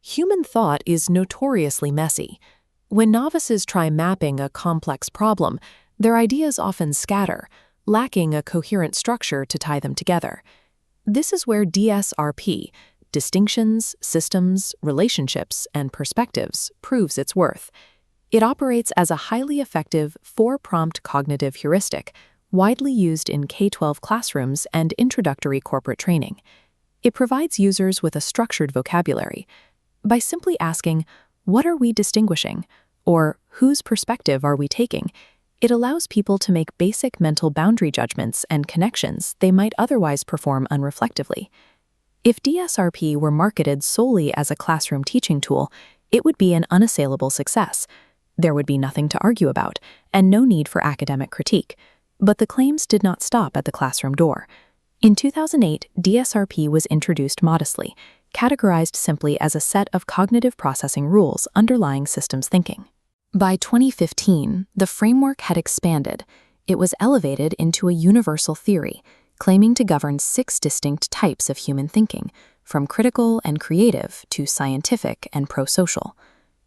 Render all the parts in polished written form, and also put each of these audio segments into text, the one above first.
Human thought is notoriously messy. When novices try mapping a complex problem, their ideas often scatter, lacking a coherent structure to tie them together. This is where DSRP, distinctions, systems, relationships, and perspectives, proves its worth. It operates as a highly effective four-prompt cognitive heuristic, widely used in K-12 classrooms and introductory corporate training. It provides users with a structured vocabulary. By simply asking, "What are we distinguishing?" or "Whose perspective are we taking?" it allows people to make basic mental boundary judgments and connections they might otherwise perform unreflectively. If DSRP were marketed solely as a classroom teaching tool, it would be an unassailable success. There would be nothing to argue about, and no need for academic critique. But the claims did not stop at the classroom door. In 2008, DSRP was introduced modestly, categorized simply as a set of cognitive processing rules underlying systems thinking. By 2015, the framework had expanded. It was elevated into a universal theory, claiming to govern 6 distinct types of human thinking, from critical and creative to scientific and pro-social.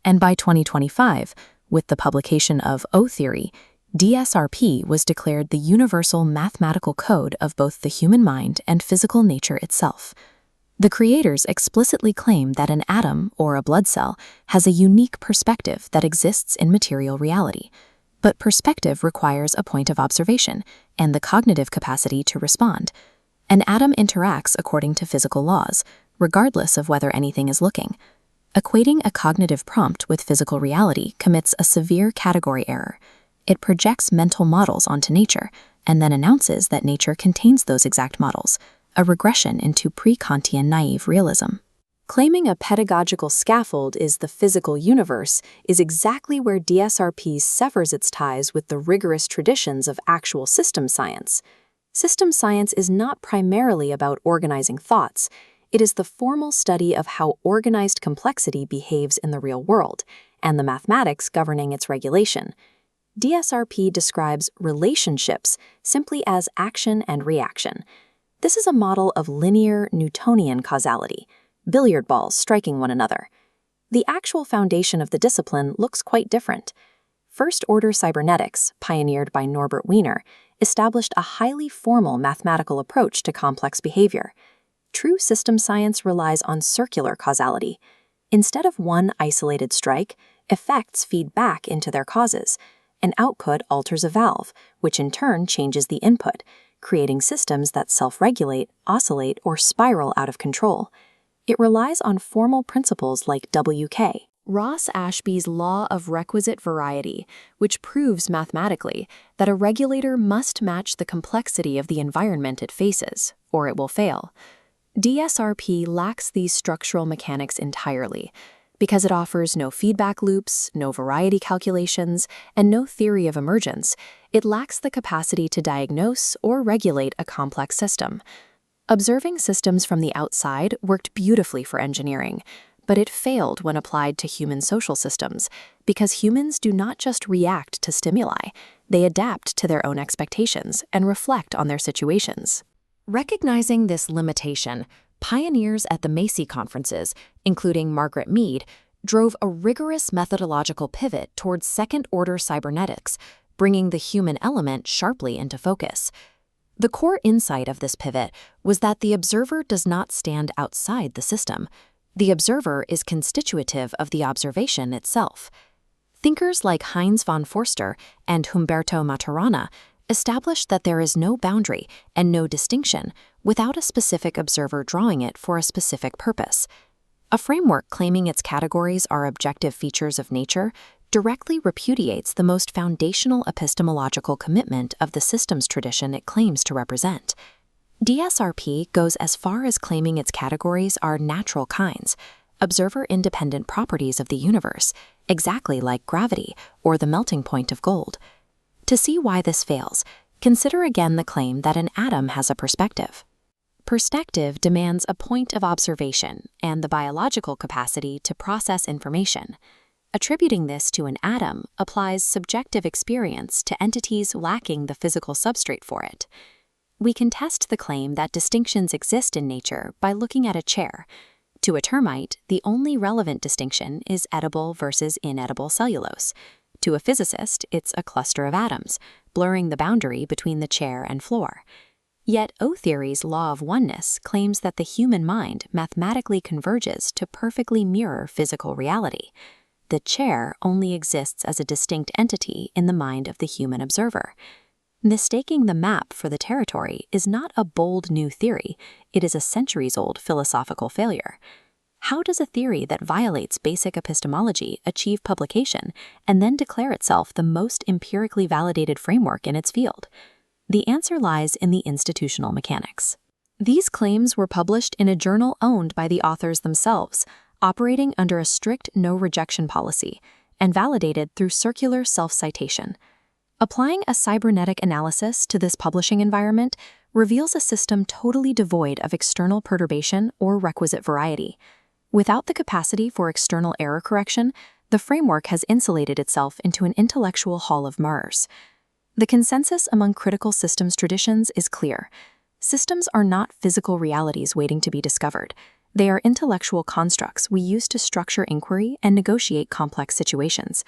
And by 2025, with the publication of O-Theory, DSRP was declared the universal mathematical code of both the human mind and physical nature itself. The creators explicitly claim that an atom, or a blood cell, has a unique perspective that exists in material reality. But perspective requires a point of observation and the cognitive capacity to respond. An atom interacts according to physical laws, regardless of whether anything is looking. Equating a cognitive prompt with physical reality commits a severe category error. It projects mental models onto nature and then announces that nature contains those exact models, a regression into pre-Kantian naive realism. Claiming a pedagogical scaffold is the physical universe is exactly where DSRP severs its ties with the rigorous traditions of actual system science. System science is not primarily about organizing thoughts. It is the formal study of how organized complexity behaves in the real world, and the mathematics governing its regulation. DSRP describes relationships simply as action and reaction. This is a model of linear Newtonian causality, billiard balls striking one another. The actual foundation of the discipline looks quite different. First-order cybernetics, pioneered by Norbert Wiener, established a highly formal mathematical approach to complex behavior. True system science relies on circular causality. Instead of one isolated strike, effects feed back into their causes. An output alters a valve, which in turn changes the input, creating systems that self-regulate, oscillate, or spiral out of control. It relies on formal principles like WK, Ross-Ashby's law of requisite variety, which proves mathematically that a regulator must match the complexity of the environment it faces, or it will fail. DSRP lacks these structural mechanics entirely, because it offers no feedback loops, no variety calculations, and no theory of emergence. It lacks the capacity to diagnose or regulate a complex system. Observing systems from the outside worked beautifully for engineering, but it failed when applied to human social systems, because humans do not just react to stimuli, they adapt to their own expectations and reflect on their situations. Recognizing this limitation, pioneers at the Macy conferences, including Margaret Mead, drove a rigorous methodological pivot towards second-order cybernetics, bringing the human element sharply into focus. The core insight of this pivot was that the observer does not stand outside the system. The observer is constitutive of the observation itself. Thinkers like Heinz von Forster and Humberto Maturana established that there is no boundary and no distinction without a specific observer drawing it for a specific purpose. A framework claiming its categories are objective features of nature directly repudiates the most foundational epistemological commitment of the systems tradition it claims to represent. DSRP goes as far as claiming its categories are natural kinds, observer-independent properties of the universe, exactly like gravity or the melting point of gold. To see why this fails, consider again the claim that an atom has a perspective. Perspective demands a point of observation and the biological capacity to process information. Attributing this to an atom applies subjective experience to entities lacking the physical substrate for it. We can test the claim that distinctions exist in nature by looking at a chair. To a termite, the only relevant distinction is edible versus inedible cellulose. To a physicist, it's a cluster of atoms, blurring the boundary between the chair and floor. Yet O-theory's law of oneness claims that the human mind mathematically converges to perfectly mirror physical reality. The chair only exists as a distinct entity in the mind of the human observer. Mistaking the map for the territory is not a bold new theory, it is a centuries-old philosophical failure. How does a theory that violates basic epistemology achieve publication and then declare itself the most empirically validated framework in its field? The answer lies in the institutional mechanics. These claims were published in a journal owned by the authors themselves, operating under a strict no-rejection policy, and validated through circular self-citation. Applying a cybernetic analysis to this publishing environment reveals a system totally devoid of external perturbation or requisite variety. Without the capacity for external error correction, the framework has insulated itself into an intellectual hall of mirrors. The consensus among critical systems traditions is clear. Systems are not physical realities waiting to be discovered. They are intellectual constructs we use to structure inquiry and negotiate complex situations.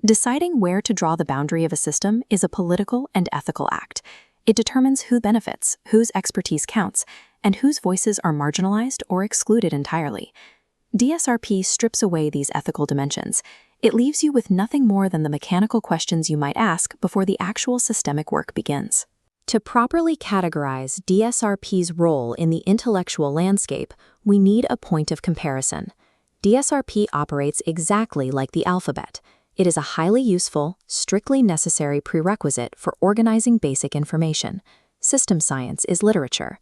Deciding where to draw the boundary of a system is a political and ethical act. It determines who benefits, whose expertise counts, and whose voices are marginalized or excluded entirely. DSRP strips away these ethical dimensions. It leaves you with nothing more than the mechanical questions you might ask before the actual systemic work begins. To properly categorize DSRP's role in the intellectual landscape, we need a point of comparison. DSRP operates exactly like the alphabet. It is a highly useful, strictly necessary prerequisite for organizing basic information. System science is literature.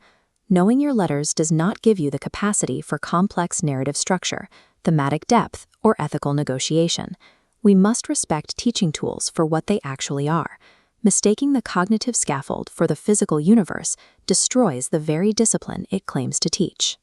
Knowing your letters does not give you the capacity for complex narrative structure, thematic depth, or ethical negotiation. We must respect teaching tools for what they actually are. Mistaking the cognitive scaffold for the physical universe destroys the very discipline it claims to teach.